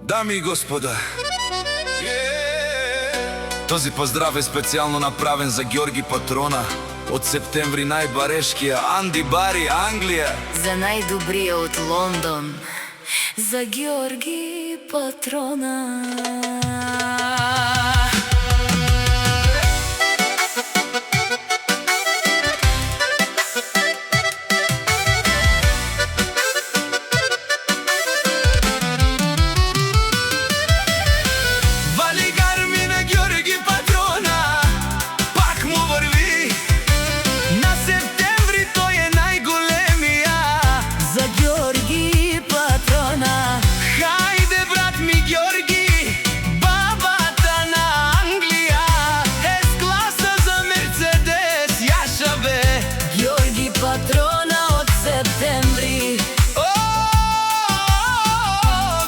Дами и господа, този поздрав е специјално направен за Ѓорги Патрона од септември најбарешкија Анди Бари, Англија. За најдобрија од Лондон, за Ѓорги Патрона. Патрона од септември.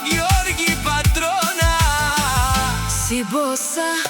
Ѓорги Патрона. Си боса